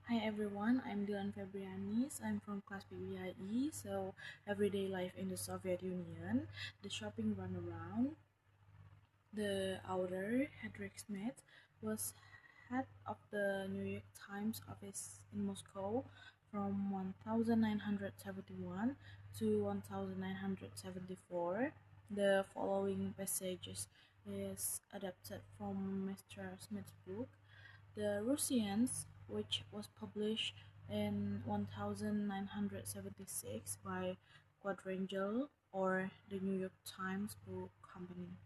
Hi everyone, I'm Dilan Febrianis. I'm from class PBI. So everyday life in the Soviet Union, the shopping runaround. The author Hedrick Smith was head of the New York Times office in Moscow from 1971 to 1974. The following passages is adapted from Mr. Smith's book the Russians, which was published in 1976 by Quadrangle or the New York Times Book Company.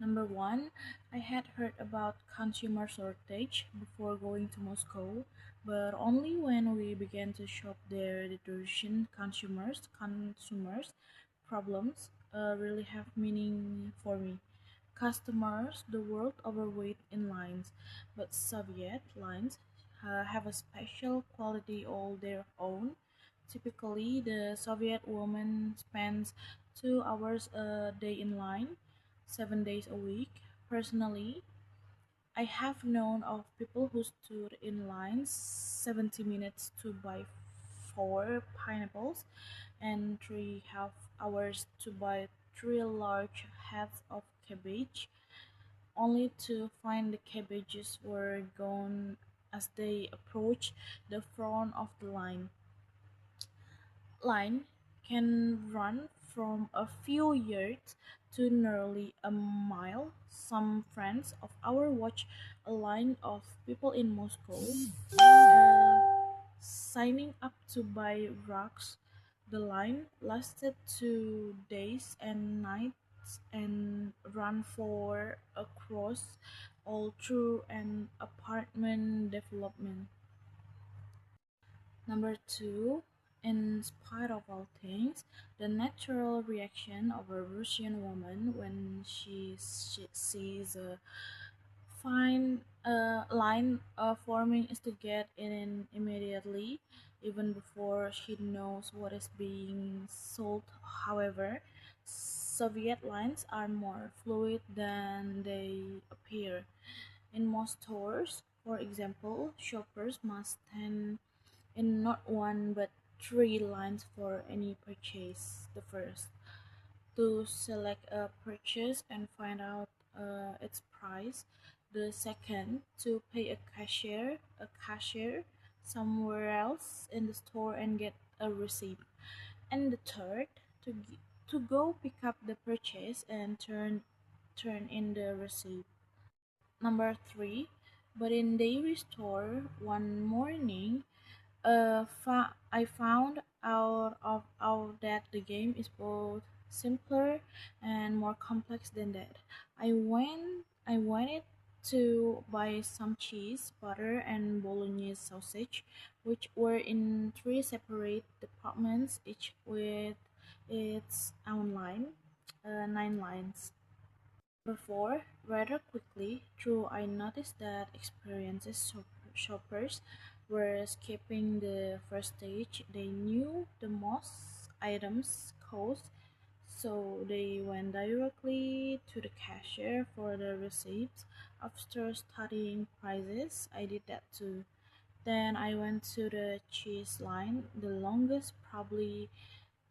Number one, I had heard about consumer shortage before going to Moscow, but only when we began to shop there did the Russian consumers problems really have meaning for me. Customers the world overweight in lines, but Soviet lines have a special quality all their own. Typically, the Soviet woman spends 2 hours a day in line, 7 days a week. Personally, I have known of people who stood in lines 70 minutes to buy four pineapples and 3.5 hours to buy three large heads of cabbage, only to find the cabbages were gone as they approached the front of the line can run from a few yards to nearly a mile. Some friends of ours watched a line of people in Moscow signing up to buy rugs. The line lasted 2 days and nights and ran for across all through an apartment development. Number two, in spite of all things, the natural reaction of a Russian woman when she sees a fine line forming is to get in immediately, even before she knows what is being sold. However, Soviet lines are more fluid than they appear. In most stores, for example, shoppers must stand in not one but three lines for any purchase. The first, to select a purchase and find out its price. The second, to pay a cashier somewhere else in the store and get a receipt. And the third, to go pick up the purchase and turn in the receipt. Number three, but in dairy store one morning, I found out that the game is both simpler and more complex than that. I wanted to buy some cheese, butter, and bolognese sausage, which were in three separate departments, each with its own line, 9 lines. Before, rather quickly, through I noticed that experienced shoppers were skipping the first stage. They knew the most items cost, so they went directly to the cashier for the receipts. After studying prices, I did that too. Then I went to the cheese line, the longest, probably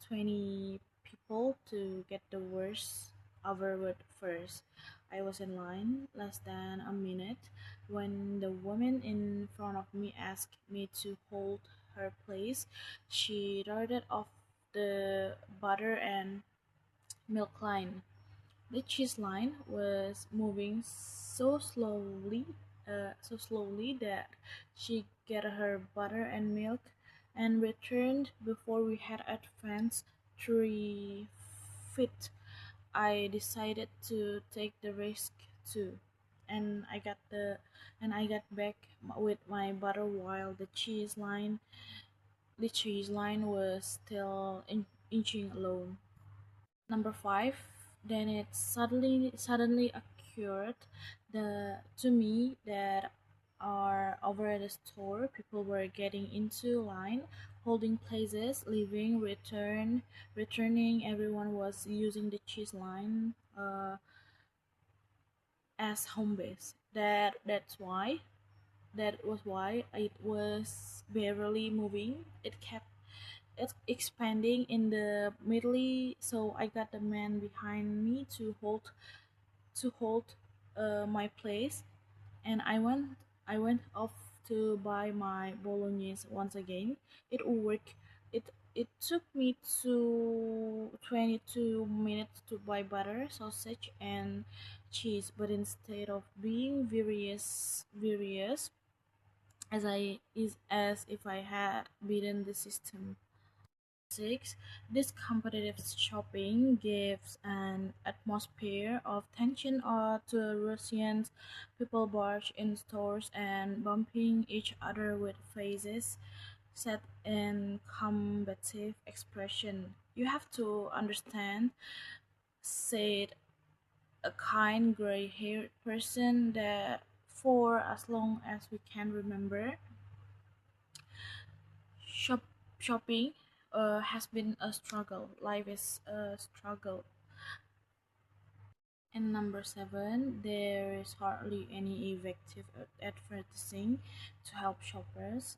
20 people to get the worst over first. I was in line less than a minute when the woman in front of me asked me to hold her place. She darted off the butter and milk line. The cheese line was moving so slowly that she got her butter and milk and returned before we had advanced 3 feet. I decided to take the risk too, and I got back with my butter while the cheese line was still inching along. Number five, then it suddenly occurred to me that are over at the store, people were getting into line, holding places, leaving, returning. Everyone was using the cheese line as home base. That's why That was why it was barely moving. It kept expanding in the middle, so I got the man behind me to hold my place, and I went off to buy my bolognese once again. It worked. It took me to 22 minutes to buy butter, sausage, and cheese, but instead of being furious as if I had beaten the system. 6. This competitive shopping gives an atmosphere of tension to Russians. People barge in stores and bumping each other with faces set in combative expression. You have to understand, said a kind gray-haired person, that for as long as we can remember, Shop shopping has been a struggle. Life is a struggle. And number 7, there is hardly any effective advertising to help shoppers.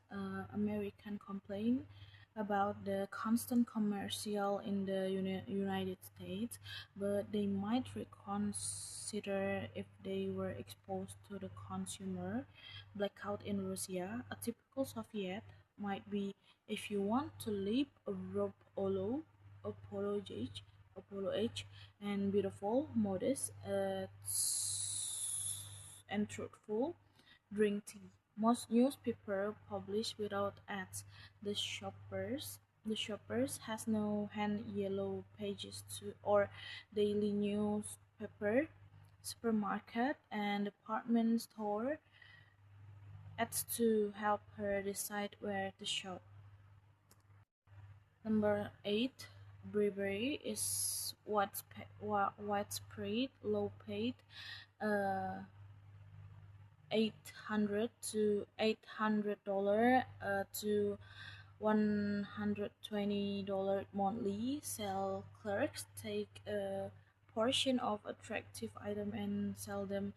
American complain about the constant commercial in the United States, but they might reconsider if they were exposed to the consumer blackout in Russia. A typical Soviet might be, if you want to live a rope Apollo Age and beautiful, modest, and truthful, drink tea. Most newspapers publish without ads. The shoppers has no hand yellow pages to or daily newspaper, supermarket, and department store ads to help her decide where to shop. Number 8, bribery is widespread, low-paid, uh, 800 to $120 monthly. Sell clerks take a portion of attractive item and sell them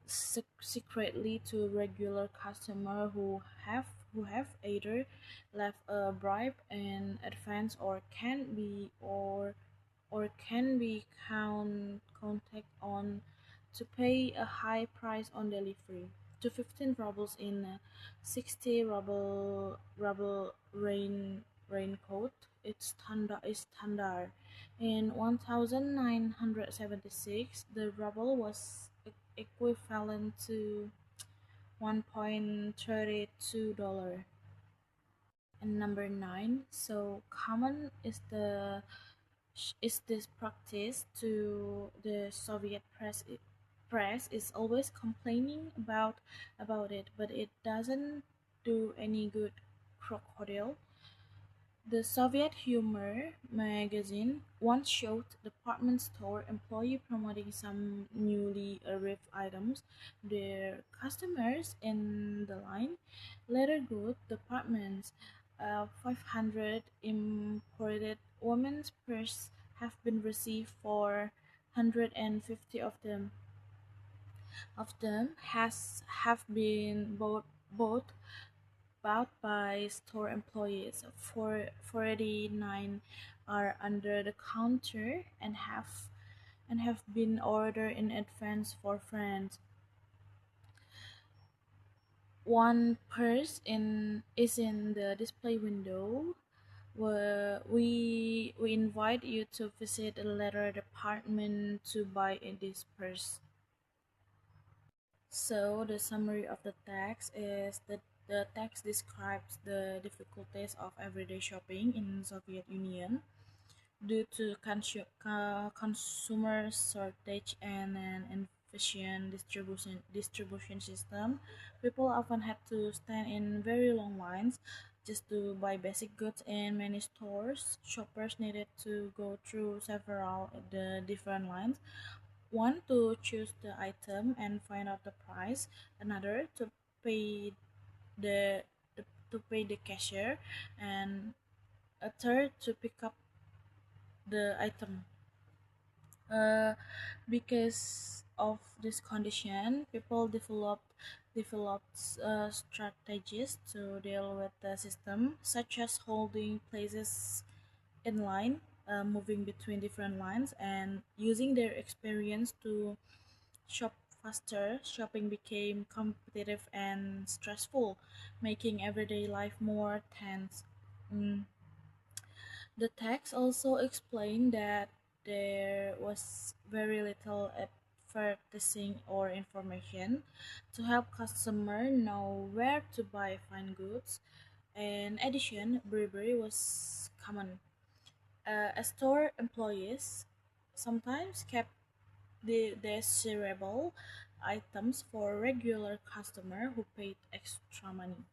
secretly to regular customer who have either left a bribe in advance or can be contact on to pay a high price on delivery. To 15 rubles in 60 ruble raincoat. It's standard. In 1976, the ruble was equivalent to $1.32. And number 9, so common is this practice to the Soviet press is always complaining about it, but it doesn't do any good. Crocodile. The Soviet humor magazine once showed department store employee promoting some newly arrived items. Their customers in the line, leather goods departments, 500 imported women's purses have been received for 150 of them has have been bought by store employees. 49 are under the counter and have been ordered in advance for friends. One purse is in the display window. Where we invite you to visit the leather department to buy this purse. So the summary of the text is that the text describes the difficulties of everyday shopping in Soviet Union due to consumer shortage and an inefficient distribution system. People often had to stand in very long lines just to buy basic goods in many stores. Shoppers needed to go through several the different lines, one to choose the item and find out the price, another to pay the, the cashier, and a third to pick up the item. Uh, because of this condition, people developed developed strategies to deal with the system, such as holding places in line, moving between different lines, and using their experience to shop faster. Shopping became competitive and stressful, making everyday life more tense. Mm, the text also explained that there was very little advertising or information to help customer know where to buy fine goods. In addition, bribery was common. As store employees sometimes kept the desirable items for regular customer who paid extra money.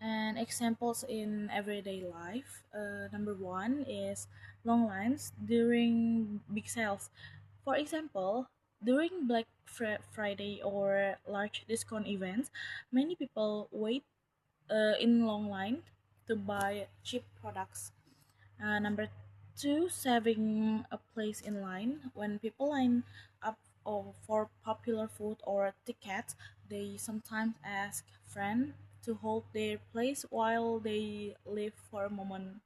And examples in everyday life. Number one is long lines during big sales. For example, during Friday or large discount events, many people wait in long line to buy cheap products. Number two, saving a place in line. When people line up for popular food or tickets, they sometimes ask friends to hold their place while they leave for a moment.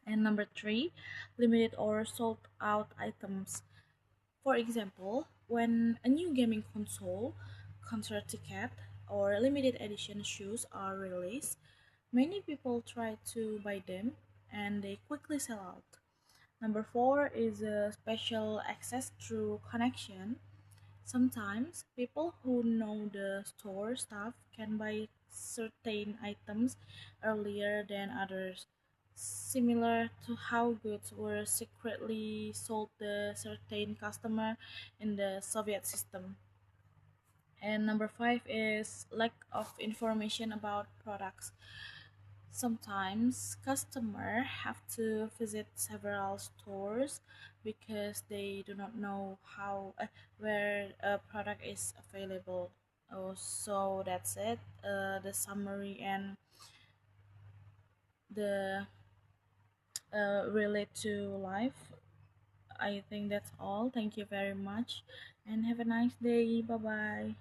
And number three, limited or sold out items. For example, when a new gaming console, concert ticket, or limited edition shoes are released, many people try to buy them and they quickly sell out. Number four is a special access through connection. Sometimes people who know the store staff can buy certain items earlier than others, similar to how goods were secretly sold to certain customer in the Soviet system. And number five is lack of information about products. Sometimes customers have to visit several stores because they do not know how where a product is available. Oh, so that's it. The summary and the relate to life. I think that's all. Thank you very much, and have a nice day. Bye bye.